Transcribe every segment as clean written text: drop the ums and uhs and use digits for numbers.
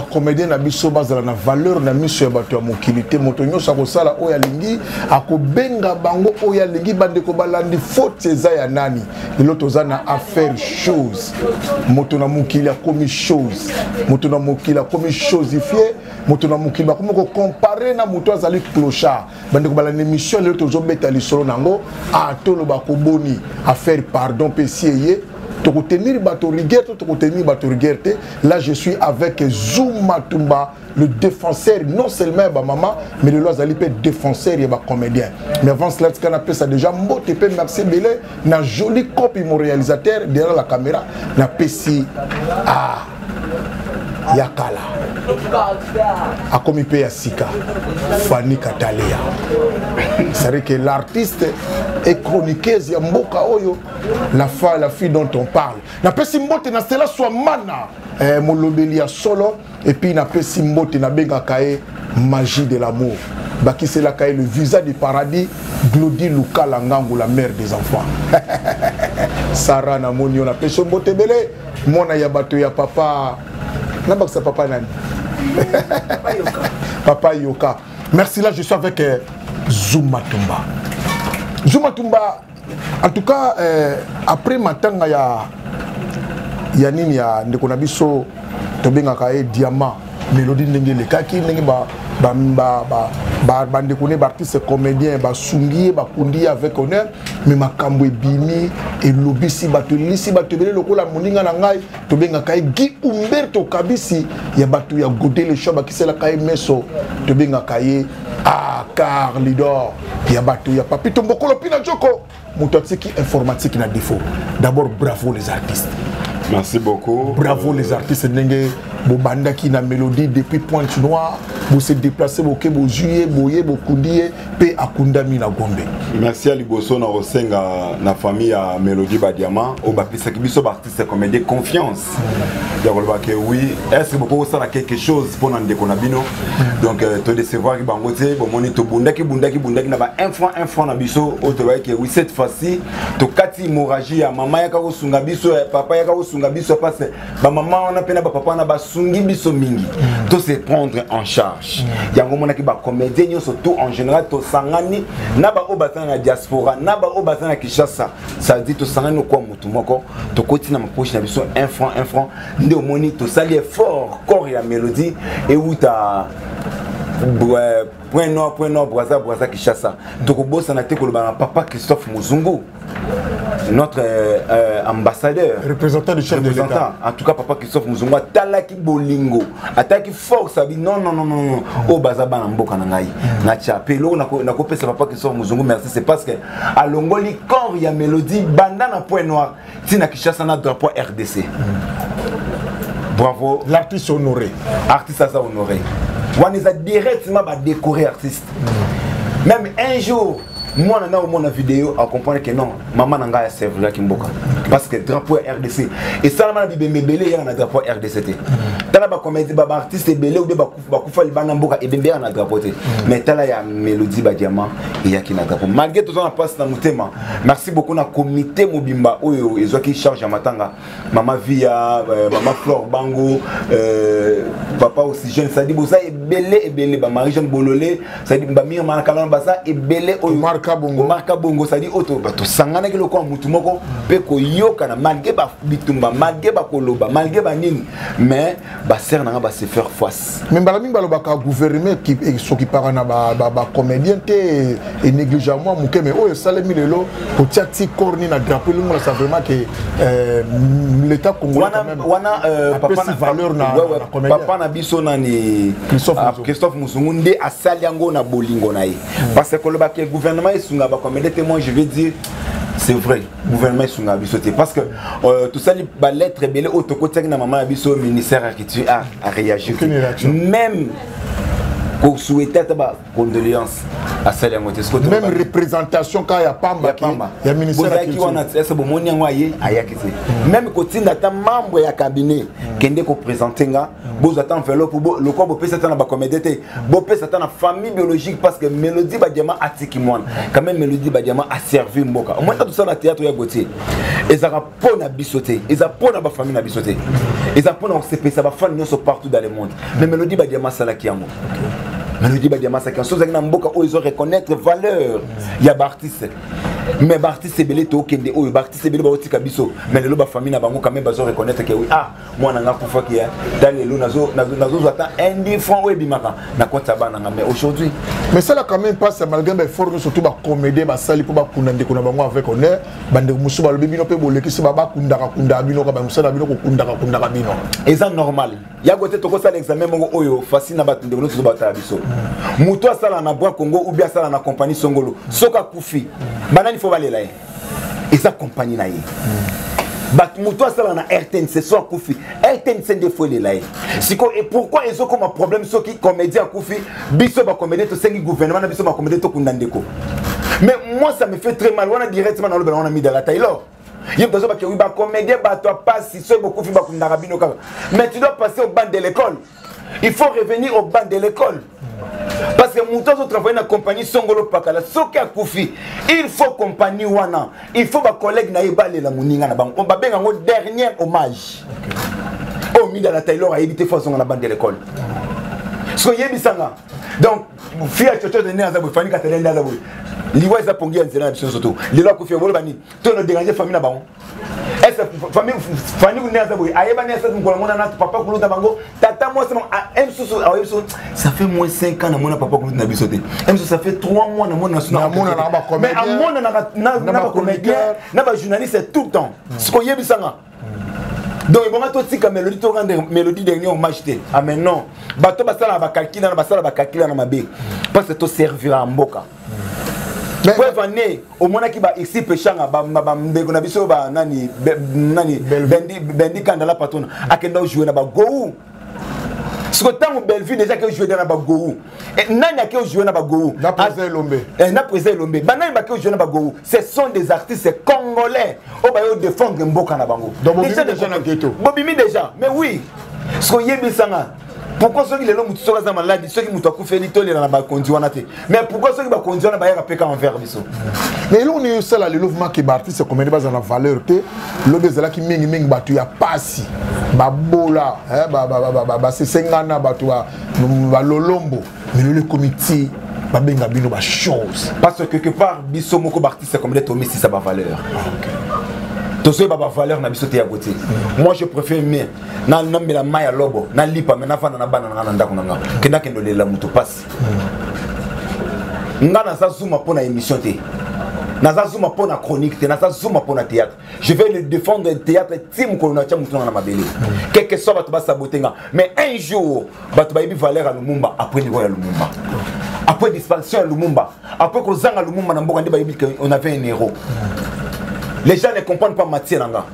ba comédien na biso bazala na valeur na miso ya bato ya mokilité moto nyosa ko sala oya lingi akobenga bango oya lingi bande ko balandi faute eza ya nani ilo toza na affaire chose moto na mokili a commis chose moto na mokili a commis chosifié moto na mokili ba ko comparer na moto azali clochard bande ko balandi mission le tozo beta lisolo nango a tolo ba ko boni affaire pardon pesieye. Là, je suis avec Zouma Tumba, le défenseur, non seulement ma maman, mais le Loazali peut défenseur et comédien. Mais avant cela, ce qu'on appelle ça déjà, merci Belé, na joli copie mon réalisateur derrière la caméra, na Pessi Yakala. Akomipe Yasika, Fanny Katalea. C'est vrai que l'artiste est chroniqueuse Yamboka Oyo, la fille dont on parle. Na pesi mbote na cela soit mana, Molobelia solo, et puis na pesi mbote na benga kae magie de l'amour. Baki c'est la kae le visa du paradis, Glody Luka Langangu, la mère des enfants. Sarah na monio na pesi mbote bele, mona yabato ya papa. Nabaksa papa nani. Papa Yoka. Merci, là je suis avec Zouma Tumba. Zouma Tumba, en tout cas, après matanga ya nini ya ndekonabiso tobenga kae diamant mélodie ndenge le kaki ndenge bandekone artiste comédien basungi bakundi avec honneur mais makambo ebimi elobisi bato lisi bato belé lokola moninga na ngai tobenga kae Guy Umberto Kabisi ya bato ya godé le show bakisela kae meso tobenga kae car leader ya bato ya papito mbokolo pina joko mutotiki informatique na défaut. D'abord bravo les artistes. Merci beaucoup. Bravo les artistes ndenge bobanda ki na mélodie depuis Pointe-Noire, vous se déplacez au Québec, juillet, boye, bokundie, pe akunda mi na Gombe. Merci à Liboso na Rosenga na famille à Mélodie Badiama, au baptiste qui biso artiste comme des confiance. Que oui, est-ce que beaucoup ça quelque chose pour n'en déconabino. Donc te décevoir qui bangote, bon moni to bundaki na ba un franc na biso, au te que oui cette fois-ci, to kati hémorragie à maman yaka ko sunga biso, papa yaka ko sunga biso parce ba maman on a pena ba papa na ba sungi biso mingi. To se prendre en charge. Yango mona ki ba comédien surtout en général to sangani na ba obata na diaspora, na ba obata na Kinshasa. Ça dit to sangani ko mutu moko, to koti na mapoche na biso un franc. Au moni to sali fort corps et la mélodie et où ta point nord Brazza Kinshasa donc bossa na te ko ba papa Christophe Muzungu notre ambassadeur représentant du chef de l'État. En tout cas papa Christophe Muzungu talaki bolingo ataki force abi non o bazaba na mboka na ngai na chapelo na ko pesa papa Christophe Muzungu merci c'est parce que à longoli corps ya mélodie banda na point noir tina Kinshasa na drapeau RDC. Bravo. L'artiste honoré. Artiste à ça honoré. On les a directement décoré artiste. Même un jour, moi on a vidéo à comprendre que non, maman n'a pas servi là Kimboka. Parce que drapeau RDC. Et ça m'a dit belé il y a un drapeau RDC. T'as pas comme des artistes belé ou des bakufa libana mboka et bembé un drapeau. Mais t'as là il y a Mélodie Badiama et il y a qui n'a drapeau. Malgré tout ça on passe dans mon thème. Merci beaucoup na comité Mobimba oyo et qui charge à matanga. Maman Via, maman Flore Bango, papa aussi jeune ça dit ça et belé ba Marie-Jeanne Bololé, ça dit ba Mire Manakalon basa et belé oyo Marka Bongo ça dit auto bato sangana kilo kwa mutu moko pe ko yoka na malgré ba bitumba malgré ba koloba malgré ba nini mais ba ser na ba se faire face mais balami baloba ka gouvernement qui so qui para na ba comédien te et négligemment muke mais oyo salemi lelo ko tiati corni na drapeau le monde ça vraiment que l'état congolais quand même wana papa na valeur na comédien papa na biso nani Christophe Muzungu nde asali yango na bolingo na ye parce que koloba que gouvernement sunga ba comédien moi je vais dire c'est vrai gouvernement sunga bisoté parce que tout ça les lettres belé autocoté na maman biso ministère architecture a réagi même Qu'on souhaitait des condoléances à celle de même représentation quand il y a Pamba, il y a ministère de la Culture. Même quand il y a un membre du cabinet qui est présenté, vous attendez le corps peut s'attendre à comédie, vous peut s'attendre à famille biologique parce que Mélodie Badiama a tikimoine, quand même Mélodie Badiama a servi Mboka. Au moins tout ça dans le théâtre, il y a Gauthier. Ils ont pas na bisoté, ils ont pas na famille na bisoté, ils ont pas na CP, ça va faire nous partout dans le monde. Mais Mélodie Badiama ça là qui a moi. Mélodie Badiama ça qui a chose na Mboka où ils ont reconnaître valeur. Il y a artiste. Mais artiste c'est belé to kende o artiste c'est belé ba otika biso mais le ba famille na bango quand même bazo reconnaître que oui ah moi na kufa qui dans les nazo attend indifférent ou bimaka na kota bana mais aujourd'hui mais ça là quand même passe malgré mais faut surtout ba comédie ba sali pour ba kundande kuna bango avec honneur bande musu ba lobi bino pe boleki si ba kunda bino ka ba musala bino ko kunda bino et ça normal ya gote to ko ça l'examen mongo oyo facile na ba tunde ko so ba ta biso muto sala na bwa Congo ou bien sala na compagnie Songolo soka kufi banani faut aller là et ça compagnie là bat muto sala na RTNC soit kufi RTNC des fois là et pourquoi ils ont comme un problème ceux qui comédien kufi biso ba comédien to sengi gouvernement na biso ba comédien to kundandeko mais moi ça me fait très mal on a directement dans le on a mis dans la Taylor il y a besoin que oui ba comédien ba toi pas si ceux beaucoup fi ba kundarabino mais tu dois passer au banc de l'école il faut revenir au banc de l'école. Parce que mon temps travaille dans la compagnie Songolo Pakala, Soka Koufi, il faut compagnie Wana, il faut ma collègue Naïba la Mouninga na banque. On va bien un dernier hommage. Au milieu de la Taylor a évité façon dans la bande de l'école. Soyez bisanga. Donc, fille à Chocho de Néazabou, Fanny Catalène d'Azabou. L'Ivoire est pour guérir un surtout. Les lois Koufi Volbani, tout le déranger famille na banque. Est-ce que famille Fanny Néazabou, Aïbani est-ce que mon papa Koulou Tabango, Tata moi ça fait moins 5 ans que mon papa Koulou Nabisoté. Ça fait 3 mois que mon national. Mais à mon n'a pas comédien, n'a pas journaliste tout le temps. Ce qu'on y a bisanga. Donc il va tout si comme mélodie dernier on m'a acheté. Ah mais non, bateau basala ba calcula na mabe. Parce que to servira mboka. Mais venez au moins qui va ici péchanga ba ndeko na biso ba nani bendi kandala patona akenda jouer na ba go. Ce que tant Bellevue déjà que jouer dans la Bagou. Et nani qui jouer dans la Bagou. Na présent Lombe. Na présent Lombe. Banani qui jouer dans la Bagou. Ce sont des artistes congolais. Au bayo défendre Mboka na Bango. Donc déjà dans le ghetto. Bobimi déjà. Mais oui. Ce que yebisanga. Pourquoi ceux qui les longs sont là malades, ceux qui m'ont fait l'itole dans la conduite mais pourquoi ceux qui vont conduire dans la péka en faire biso. Mais là on est seul à le mouvement qui bâti c'est comme base dans la valeur te l'obé là qui mingi batu ya pasi babola ba c'est sengana batu ba lolombo mais le comité ba benga bino ba chose parce que quelque part biso moko artiste comme les tomi si ça ba valeur. Tout ça va valeur na bisoté à côté. Moi je préfère mieux na la maya lobo na lipa mais na fana na bana na ndako na nga kenda kendo le la muto passe. Ngana sa zuma pour na émission té. Na sa zuma pour na chronique té, na sa zuma pour na théâtre. Je vais le défendre le théâtre team ko na tchamuto na mabele. Quelque soit ba to ba sabotenga mais un jour ba to ba yibi valeur à Lumumba après niveau ya Lumumba. Après disparition à Lumumba, après ko zanga Lumumba na mboka ndi ba yibi on avait un héros. Les gens ne comprennent pas matière là.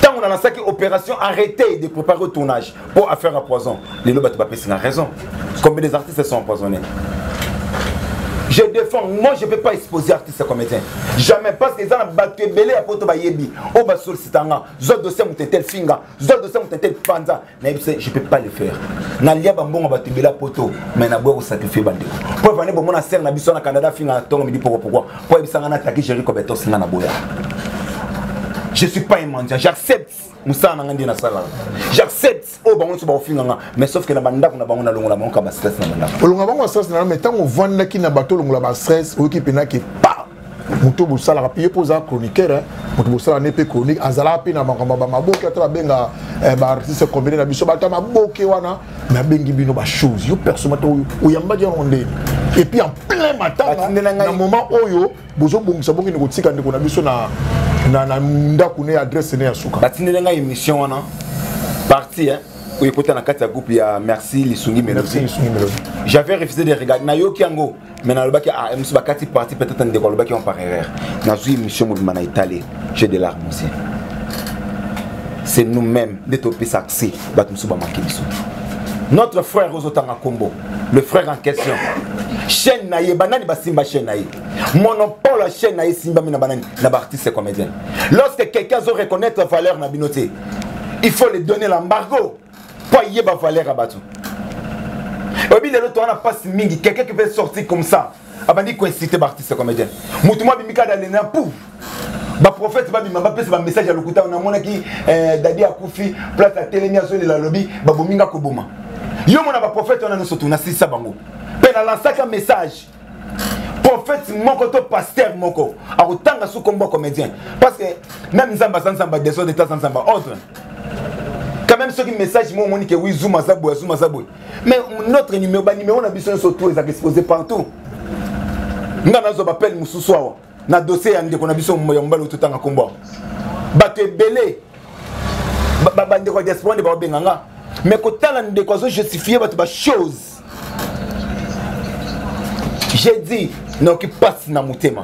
Tant on a lancé une opération, arrêtez de préparer le tournage pour affaire à poison. Les lobes a raison. Combien des artistes sont empoisonnés? Je défends, moi je ne peux pas exposer artistes comédiens. Jamais parce que les gens ont battu belé à poto bayebi. Au bas sur le sitanga, zol dossier mon tel finga, zol dossier mon tel panza. Je ne peux pas le faire. Nalia bambon a battu belé à poto, mais na boire au sacrifice bandé. Pour venir pour mon affaire na bison na Canada finga, ton me dit pourquoi. Pour y s'en attaquer, j'ai récupéré singa na boya. Je ne suis pas un mendiant, j'accepte Moussa Nangandi na sala. J'accepte au bango sur bafinganga, mais sauf que na banda kuna bango na longola bango ka stress na banda. Longola bango stress na mais tant on vanda ki na bato longola ba stress o ki pena ki pa. Muto bo sala papier posa chroniqueur, muto bo sala nepe chronique azala pe na makamba ba maboki atala benga ba artiste combiné na biso ba ta maboki wana na bengi bino ba chose. Yo personne to o yamba dia onde. Et puis en plein matin na moment oyo bozo bongisa bongi ngo tika ndeko na biso na ndakune adresse ne ya suka batindelenga émission wana parti hein où écouter na kati ya groupe ya merci Lisungi Mélodie. J'avais refusé de regarder na yoki yango mais na lobaki ah monsieur bakati parti peut-être ndeko lobaki on par erreur na zui émission mouvement na Italie j'ai de larmes aussi c'est nous-mêmes de topi saxi bat musuba makibiso notre frère Rosotanga Kombo le frère en question. Chaîne naïe, banani basimba chaîne naïe. Monopole la chaîne naïe simba mina banani na artiste comédien. Lorsque quelqu'un veut reconnaître la valeur na binoté, il faut lui donner l'embargo. Pas y ba valeur à bateau. Obi de l'autre on a pas mingi quelqu'un qui veut sortir comme ça. Abandi ko inciter artiste comédien. Mutuma bimika dalena pouf. Ba prophète ba bimba pesa ba message à lokuta on a mona ki dadi akufi place à télé nia zoli la lobby ba bominga ko boma. Yo mona ba prophète on a no sotu na sisa bango. Pena lansaka message. Prophète moko to pasteur moko a utanga sous combo comédien parce que même nzamba nzamba descend de temps nzamba ordre. Quand même ceux qui message moi monique oui zoom azabo. Mais notre numéro on a besoin surtout les exposé partout. Ngana zo appelle mususu awa na dossier ya ndeko na biso mbalo tutanga kombo. Bato belé ba ndeko diaspora de ba benganga. Mais kotala ndeko zo justifier bato ba chose. J'ai dit, non, qui passe dans mon thème.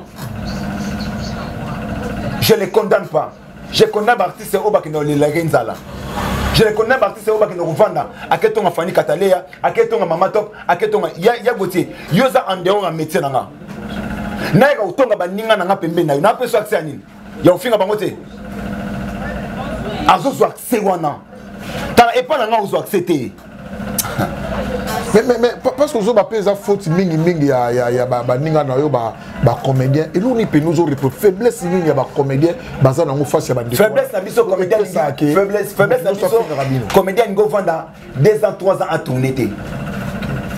Je ne les condamne pas. Je condamne les artistes qui sont les Lagenzala. Je les condamne les artistes qui sont les Rwanda. À quel temps Fanny Katalea, à quel temps Mama Top, à quel temps Yagotier. Yosa en dehors un métier. Naïga ou tonga baninga na pembe na na peso accès anine. Ya ofinga bangote. Azo zo accès wana. Tala et pas na ozo accepter. Mais parce que vous avez des fautes mingi ya baninga na yo ba comédien et nous ni pe nous autres faiblesse ni ya ba comédien baza na face ya ba faiblesse na biso comédien faiblesse na biso comédien ngo vanda 2 ans 3 ans à tourner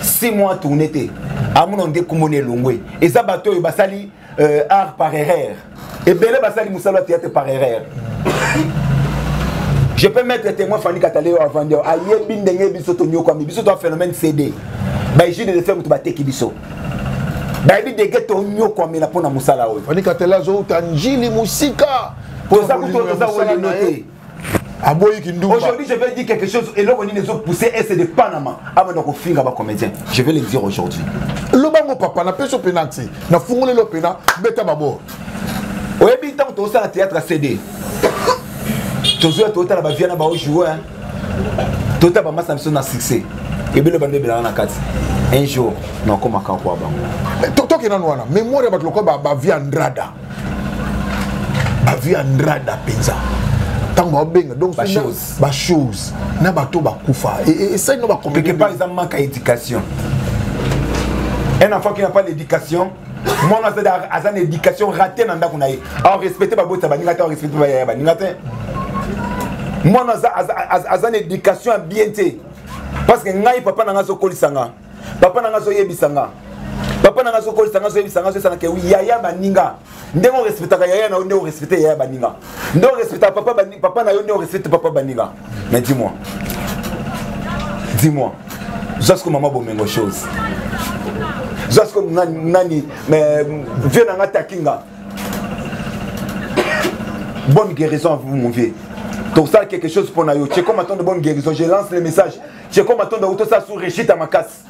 6 mois à tourner amuno nde kumone longwe et ça bato yo basali art par erreur et belé basali musala théâtre par erreur. Je peux mettre témoin Fanny Kataleo avant de aïe bindenge biso to nyoko mi biso to phénomène CD. Ba iji de faire mutu bateki biso. Ba ibi de geto nyoko mi la pona musala oyo. Fanny Kataleo zo tanjili musika. Pour ça que tout ça on noté. Aboyi kindumba. Aujourd'hui je vais dire quelque chose et là on les autres pousser et c'est de Panama. Avant donc finga ba comédien. Je vais le dire aujourd'hui. Le bango papa na peso penalty. Na fungole lo pena beta babo. Oyebi tant to ça théâtre CD. Toujours tout à la viana ba jouer tout à massa mission na succès et bien le bande bela na kati un jour non comme aka kwa ba to ki nanu wana mémoire ba loko ba viandrada penza tango ba benga donc ba chose na bato ba kufa et ça no ba quelque part ils manque d'éducation. Un enfant qui n'a pas d'éducation moi on a une éducation ratée dans ndako na ye alors respecter ba bota ba ningata respecter ba ya ba ningata. Moi, j'ai une éducation bien. Parce que ngai papa n'a pas de kolisanga. Papa n'a pas de yebisanga. Papa n'a pas de kolisanga, yebisanga, c'est que oui, yaya baninga. Ndeko respecte yaya na ndeko respecte yaya baninga. Ndeko respecte papa baninga, papa na ndeko respecte papa baninga. Mais dis-moi. Jusqu'à maman bomengo chose. Jusqu'à nani mais viens na takinga. Bonne guérison à vous mon vieux. Donc ça quelque chose pour Nayo. Tu comme attendre de bonne guérison. Je lance le message. Tu comme attendre auto ça sur Réchit à ma casse.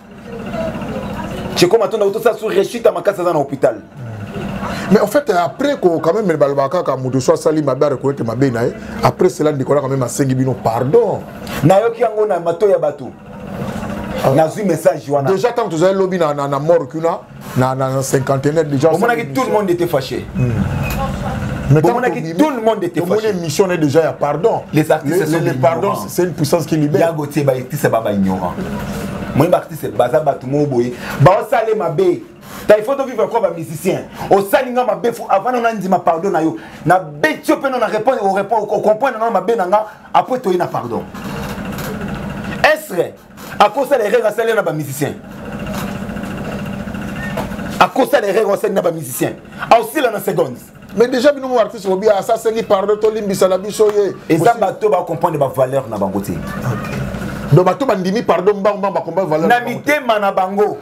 Tu comme attendre auto ça sur Réchit à ma casse dans l'hôpital. Mais en fait après quand même le balbaka quand mutu soit sali ma bare ko ma be nae après cela ndikola quand même a 5 bino pardon. Nayo ki yango na mato ya batu. Na zu message wana. Déjà tant que vous avez lobby na mort kuna na cinquantenaire déjà. Au moment que tout le monde était fâché. Mais tout le monde était fâché. Mon mission est déjà à pardon. Les artistes sont les pardons, c'est une puissance qui libère. Yagotier ba artiste baba ignorant. Moi artiste baza batu mo boye. Ba osale mabe. Il faut vivre comme un musicien. Au salinga mabe faut avant on a dit ma pardon na yo. Na be tiope non répond au comprendre non mabe nanga après toi na pardon. Est-ce à cause des règles à saler na ba musicien. À cause des règles à saler na ba musicien. Aussi la seconde. Mais déjà nous artistes obi à ça c'est pardon to limbisa la biso ye. Et ça bato ba comprendre ba valeur na bango te. Donc bato bandimi pardon ba comprendre valeur. Na mitema na bango.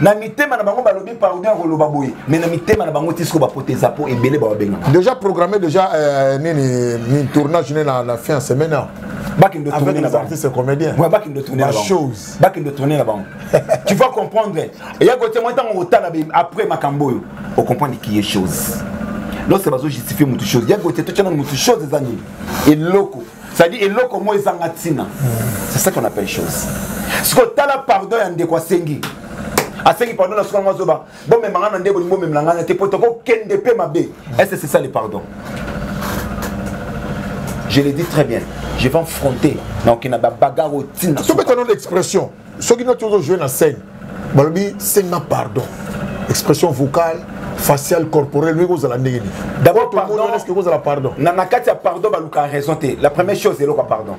Na mitema na bango balobi pardon roloba boye. Mais na mitema na bango tisko ba poteza po ebele ba benga. Déjà programmé déjà ni tournage na fin de semaine. Bakin de tourner na artistes et comédiens. Ouais, bakin de tourner la chose. Bakin de tourner la banque. Tu vas comprendre. Et ya gote moi tant au tala après Makambo. On comprend qui est chose. Lorsque bazo justifier mutu chose, ya gote to tchana mutu chose des années. Et loco. Ça dit et loco moi zangatina. C'est ça qu'on appelle chose. Ce que tu as la pardon, il y a des quoi sengi. A sengi pardon, la seconde zoba. Bon, mais maintenant, on a des bonnes mots, même la gana, t'es pour toi, qu'est-ce que ma bé. Est-ce que c'est ça le pardon? Je l'ai dit très bien. Je vais affronter. Donc, il y a des bagarres au tin. Tu peux donner l'expression. Ceux qui n'ont toujours joué dans la scène, c'est un pardon. Expression vocale, faciale, corporelle. D'abord, pardon. Est-ce que vous avez pardon? Nakatia pardon, bah, raison. La première chose, c'est le pardon.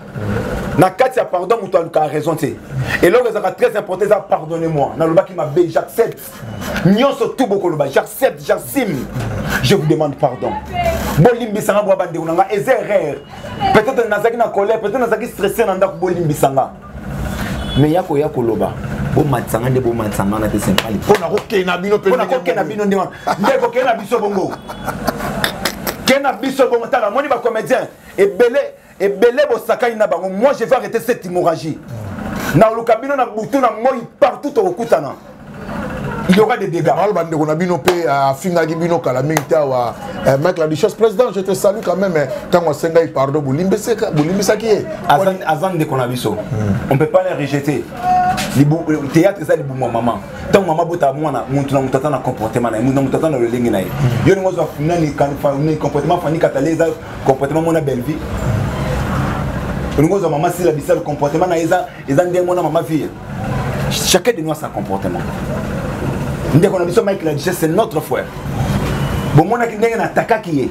Nakatia pardon, tu as raison. Et là, c'est très important, pardonnez-moi. J'accepte. J'accepte, j'assume. Je vous demande pardon. Bolimbi sanga bwa bande unanga erreur. Peut-être nazaki na colère, peut-être nazaki stressé na ndako bolimbi sanga. Mais yako loba. Bo matsanga nde bo matsanga na te sempali. Pona ko kena bino pe. Pona ko kena bino ndima. Ndeko kena biso bongo. Kena biso bongo tala moni ba comédien et belé bo sakai na bango. Moi je vais arrêter cette hémorragie. Na lukabino na butu na moi partout au kutana. Il y aura des dégâts. On a bien opé à Fingagi Bino Kalamita ou Mec la Duchesse président, je te salue quand même. Quand on s'engaille pardon, Boulimbisa qui est. Azan de Konabiso. On ne peut pas les rejeter. Le théâtre, c'est le bon maman. Tant maman bota mwana, montuna mutata na comportement na, mutata na le lengi na. Yo ni ngozo funa ni comportement fani kataleza, comportement mona belle vie. Yo ni ngozo maman si la bisa le comportement na eza ndé mona maman fille. Chacun de nous a son comportement. Nous avons besoin de la Duchesse, c'est notre frère. Bon, mon qui n'est pas qui est.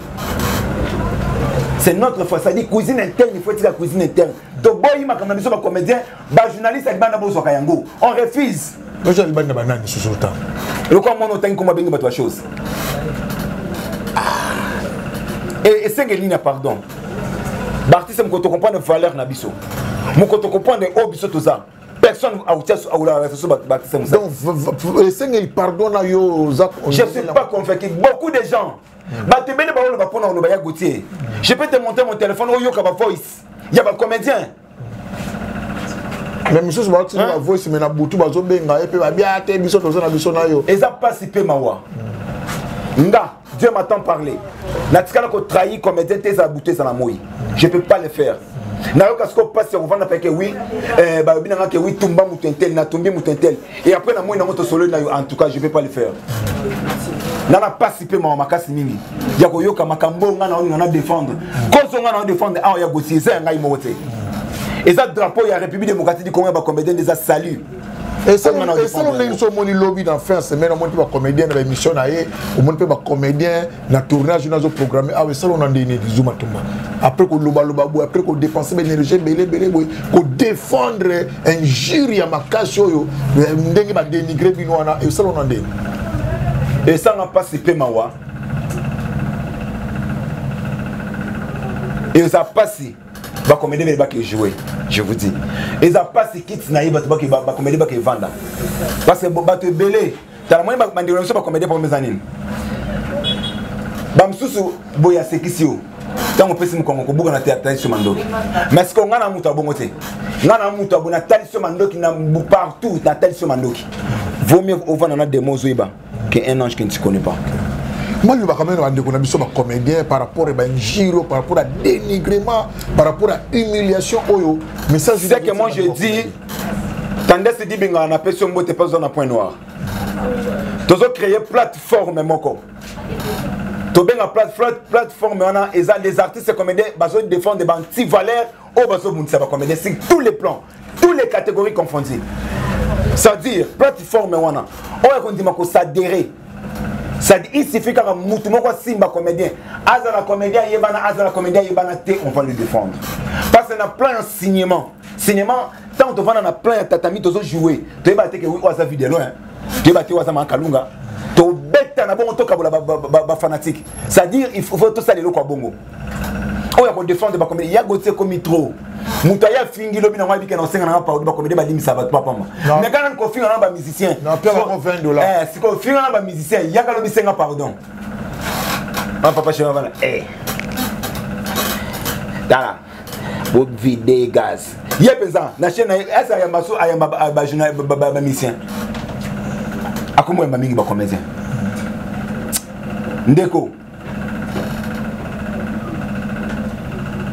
C'est notre frère. Ça dit cuisine interne, il faut être la cuisine interne. Donc, boy, il a besoin de comédien, journaliste avec Banabo Sokayango. On refuse. Moi, j'ai le ban de banane sur le temps. Le comment on a comment bien battre chose. Et c'est que ligne pardon. Bartis, c'est qu'on comprend de valeur na biso. Mon qu'on comprend de haut biso tout ça. Personne n'a donc, il pardonne à yo. Je ne suis pas convaincu. Beaucoup de gens. Je peux te montrer mon téléphone. Il y a un comédien. Mais monsieur, je vais la voix, mais la boutou, bazo benga, et puis bien, t'es biso, t'es un biso na yo. Et ça passe, il peut m'avoir. Nga, Dieu m'attend parler. Natikala ko trahi comédien, t'es à bouter ça la mouille. Je ne peux pas le faire. Nayoka ce qu'on passe on va n'appeler que oui bah bien que oui tumba mutentel na tumbi mutentel et après na moi na moto solo na en tout cas je vais pas le faire nana participer ma makasi mingi ya ko yoka makambo nga na défendre kozo nga na défendre ah ya gotier ça nga imote et ça drapeau ya République démocratique du Congo ba comédien des salut. Et ça, on a une somoni lobby dans fin semaine, on peut pas comédien dans l'émission, on peut pas comédien dans tournage, dans le programme. Ah oui, ça on a des zoom après qu'on après qu'on dépense l'énergie, qu'on défendre un jury à ma cache, on va dénigrer Binoana et ça on a des. Et ça n'a pas si peu mawa. Et ça passe si. Va comédie va que jouer, je vous dis. Et ça passe quitte naïf va comédie va que vendre. Parce que va te belé. T'as moins va demander pas comédie pour mes années. Bam susu boya sekisio. Tant on peut se comme ko buga na théâtre sur mandoki. Mais ce qu'on a na mutu abongote. Ngana mutu abona tali sur mandoki na partout na tali sur mandoki. Vaut mieux au vendre na des mots zoiba qu'un ange qui ne se connaît pas. Moi, je vais quand même dire comédien par rapport à un giro, par rapport à dénigrement, par rapport à humiliation. Mais ça, c'est que moi je dis, tandis que dit on appelle ce mot, t'es pas dans un point noir. Tu as créé plateforme, moko. Tu as plateforme, les artistes comédiens, ils défendent des anti-valeurs, sur tous les plans, toutes les catégories confondues. C'est-à-dire, plateforme, on a dit que ça s'adhérer. Il suffit qu'un mouton simba comédien, azala comédien yebana, azala comédien yebana te, on va le défendre. Parce qu'on a plein de signements. Signements, tant on va plein de tatami, tu as joué. Tu vas te que oui, on a vu de loin. Tu vas te voir ça kalunga. Tu bête na bon toka la fanatique. C'est-à-dire il faut tout ça les locaux bongo. On va défendre des comédiens. Il y a goûté comme trop. Moutaya fingi lobi na mwa bike na senga na pa ba comédien ba limisa ba papa ma. Mais quand on confie na ba musicien. Non, puis on va $20. Si on confie na ba musicien, il y a ka lobi senga pardon. Un papa chez moi Dala. Bo vide gaz. Yé pesa na chaîne esa ya maso ayamba ba journal ba musicien. Akomo ya mingi ba comédien. Ndeko.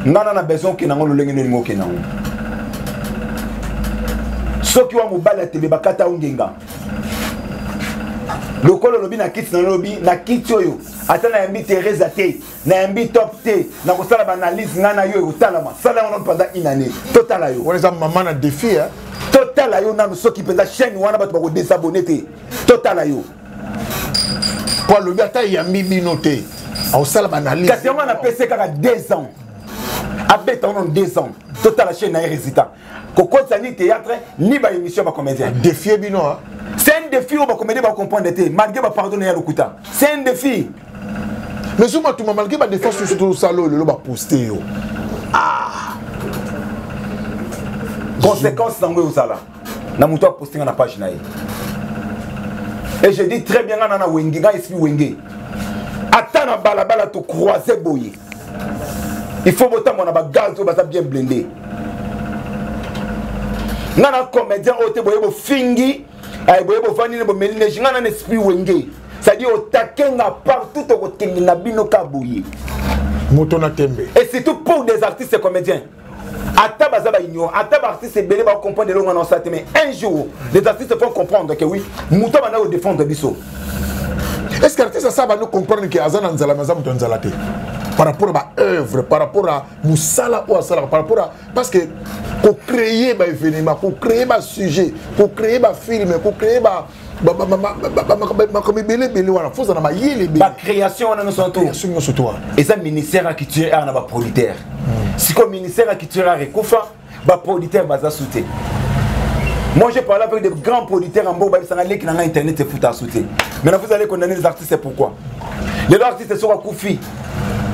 Nana na besoin que nango lolenge ni mo ke nango. soki wa mobala tebe bakata ongenga lokolo lobi na kiti na lobi na kiti oyo ata na yambi Teresa te na yambi top te na kosala ba analyse ngana yo utalama sala on pendant une année total yo on les a maman na défi hein total yo na soki penza chaîne wana bato bako désabonner te total yo kwa lobi ata yambi binoté au sala ba analyse kasi on a PC kaka 2 ans abeta on 2 ans total la chaîne na résultat koko ni théâtre ni ba émission ba comédien défi bino hein. C'est un défi où va comédie va comprendre malgré va pardonner à l'okuta. C'est un défi. Mais souvent tu m'as malgré ma défense sur tout ça le va poster yo. Ah. Conséquence dans le sala. Na muto poster na page na. Et je dis très bien na wenge ga esprit wenge. Atana balabala to croiser boye. Il faut botter mon ba gaz ba bien blindé. Nana comédien ote boye bo fingi. Ay boye bo fani bo meline jingana na esprit wenge. C'est-à-dire au takenga partout au côté na bino kabouye. Moto na tembe. Et surtout pour des artistes et comédiens. Ata bazaba ignorant, ata artistes belé va comprendre le long ça mais un jour les artistes vont comprendre que oui, muto bana au défendre biso. Est-ce que l'artiste ça va nous comprendre que azana nzala mazamu tonzalate par rapport à ma œuvre, par rapport à musala ou à sala, par rapport à parce que pour créer ba événement, pour créer ba sujet, pour créer ba film, pour créer ba création on a nos et ça ministère qui tue un ba producteur. Si comme ministère qui tue un recofa, ba producteur baza souté. Moi j'ai parlé avec des grands producteurs en Boba qui sont dans internet et foot à souté. Maintenant vous allez condamner les artistes, c'est pourquoi les artistes sont à Koufi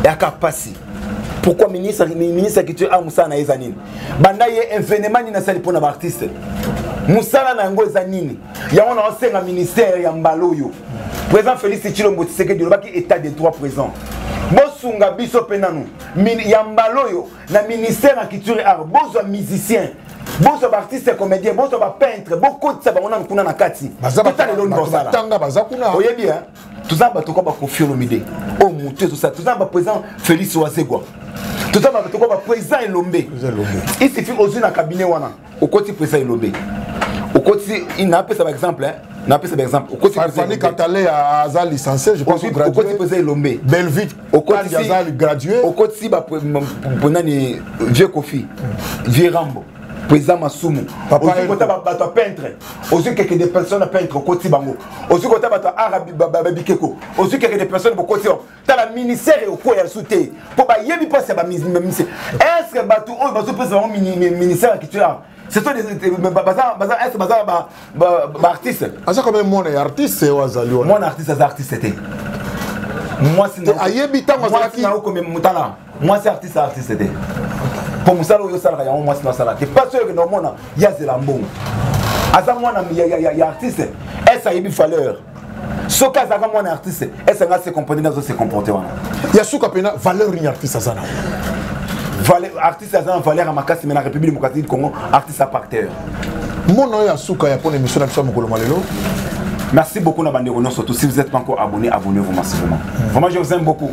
et à Kapasi. Pourquoi ministre qui tue un Moussa na Ezanine banda ye événement ni na sali pour na artiste Moussa na ngo Ezanine ya on a un ministère ya Mbaloyo président Félix Tshilombo Tshisekedi lobaki état de droit présent bosunga biso penanu ya Mbaloyo na ministère en culture art bozo musicien bozo artiste comédien bozo peintre beaucoup de ça on a kuna na kati total le nom ça tanga bazakuna oyebi hein tout ça ba to ko ba confier le mide au muté tout ça président Félix Ouazegwa tout ça va te président Elombe. Il suffit aux une cabinet wana au côté président Elombe. Au côté il n'a pas par exemple hein, n'a pas par exemple au côté Fanny Katale à Azal licencié je pense au côté président Elombe. Belvite au côté Azal gradué au côté ba ponani vieux Kofi vieux Rambo président Masumu papa côté ba peintre aussi quelques des personnes peintre au côté bango aussi côté ba arabe babikeko aussi quelques des personnes au côté dans la ministère au quoi elle souté pour ba yebi pas c'est ba ministère est-ce que ba tout oh ba président ministère qui tu as c'est toi des bazar est bazar ba artiste asa comme mon artiste wazali mon artiste c'était moi c'est ayebi tango zalaki moi c'est artiste c'était pour musalo yo sala ya moi c'est sala que pas sûr que non mona ya zelambongo asa mwana ya artiste est ça yebi valeur ce cas ça comme artiste est ça se comporter dans se comporter wana ya suka pena valeur ni artiste azana valeur artiste azana valeur à makasi mais la République démocratique du Congo artiste à parterre mono ya suka ya pone mission na biso mokolo malelo. Merci beaucoup Nabandero, surtout si vous n'êtes pas encore abonné, abonnez-vous massivement. Vraiment je vous aime beaucoup.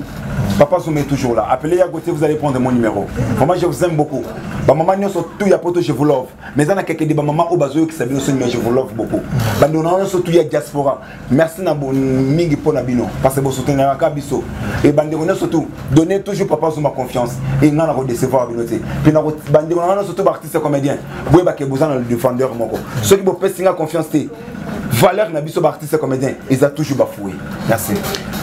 Papa Zoom est toujours là. Appelez à côté, vous allez prendre mon numéro. Vraiment je vous aime beaucoup. Maman surtout il y a poto je vous love. Mais il y a quelques débats maman au bazo qui savent aussi mais je vous love beaucoup. Bandona surtout il y a diaspora. Merci na bon mingi pour Nabino parce que vous soutenez la Kabiso. Et Bandero surtout donnez toujours Papa Zoom ma confiance et non la redecevoir Binoté. Puis na Bandero surtout artiste comédien. Vous ba ke besoin le défendeur moko. Ceux qui vous pèsent confiance valeur na biso artiste comédien ils ont toujours bafoué. Merci.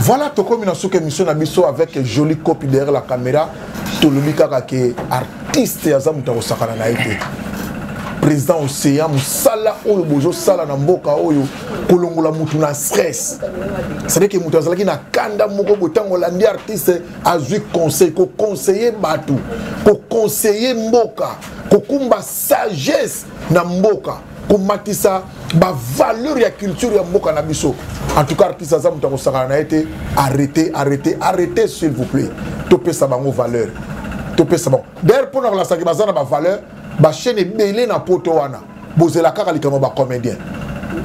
Voilà to comme une émission na biso avec jolie copie derrière la caméra to le bikaka que artiste ya zamu to sakana na été président océan musala oyo bozo sala na mboka oyo kolongola mutu na stress c'est dire que mutu azalaki na kanda moko botango landi artiste azui conseil ko conseiller batu ko conseiller mboka ko kumba sagesse na mboka ko matisa ba valeur ya culture ya mboka na biso. En tout cas artiste azamu to sakana na été arrêtez s'il vous plaît topé sa bango valeur topé sa bon d'ailleurs pour la saki bazana ba valeur ba chaîne belé na poto wana bozela kaka likamo ba comédien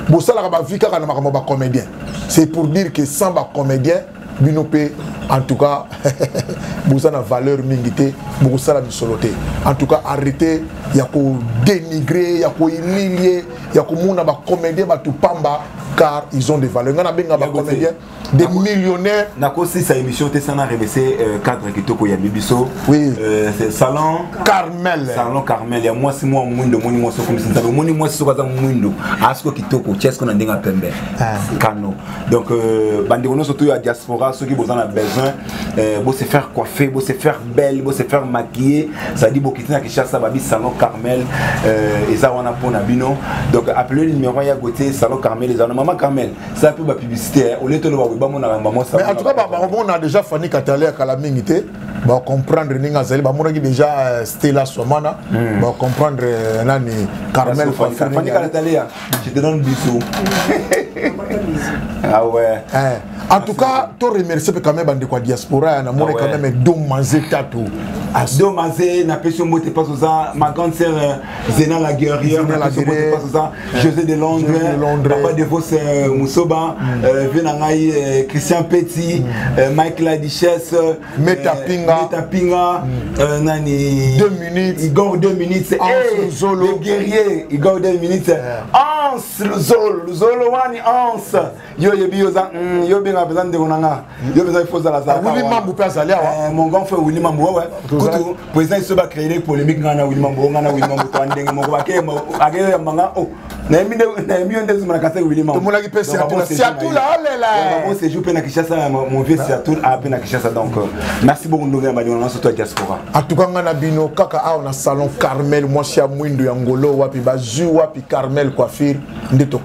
bosala ba vie kaka na makamo ba comédien c'est pour dire que sans ba comédien binopé en tout cas bozana valeur mingité bosala bisoloté en tout cas arrêtez ya ko dénigrer ya ko humilier ya ko mona ba comédien ba tupamba car ils ont des valeurs ngana benga ba comédien des millionnaires nako si sa émission te sana remercier cadre kitoko ya bibiso oui c'est salon Carmel ya moi si moi mundo moni moi so comme ça moni moi so kaza mundo asko kitoko chesko na ndinga pembe kano donc bande kono surtout ya diaspora ceux qui besoin a besoin beau se faire coiffer beau se faire belle beau se faire maquiller ça dit beau kitina Kinshasa babi salon Carmel eza wana pona bino donc appelez le numéro ya goté salon Carmel les maman Carmel ça peut ba publicité au lieu de mais en tout cas on a déjà Fanny Katale à Kalamingité va comprendre ninga zali ba monaki déjà Stella Somana va comprendre nani Carmel Fanny Katale je te donne bisous ah ouais en tout cas to remercier quand même bande quoi diaspora na mona quand même Dom Manzé Tatou Dom Manzé na pession moté pas ça ma grande sœur Zena la guerrière na pession moté pas ça José de Londres papa de vos Moussoba Venangai Christian Petit Mike la Duchesse Metapinga nani 2 minutes Igor 2 minutes Zolo le guerrier Igor 2 minutes Hans le Zolo wani Hans yo yebi yo benga besoin de konanga yo besoin faut la za Willy Mambo peut aller mon grand frère Willy Mambo ouais kutu président il se va créer polémique ngana Willy Mambo to ndenge moko bakeye agere manga oh na mi onde zuma kase Willy Mambo to mona ki pesi à tout là là on se joue pe na Kinshasa mon vieux c'est à tout à pe na Kinshasa donc merci beaucoup ndonga ba dina surtout diaspora en tout cas ngana bino kaka a on a salon Carmel moi chez Mwindo ya Ngolo wapi ba ju wapi Carmel coiffure ndeto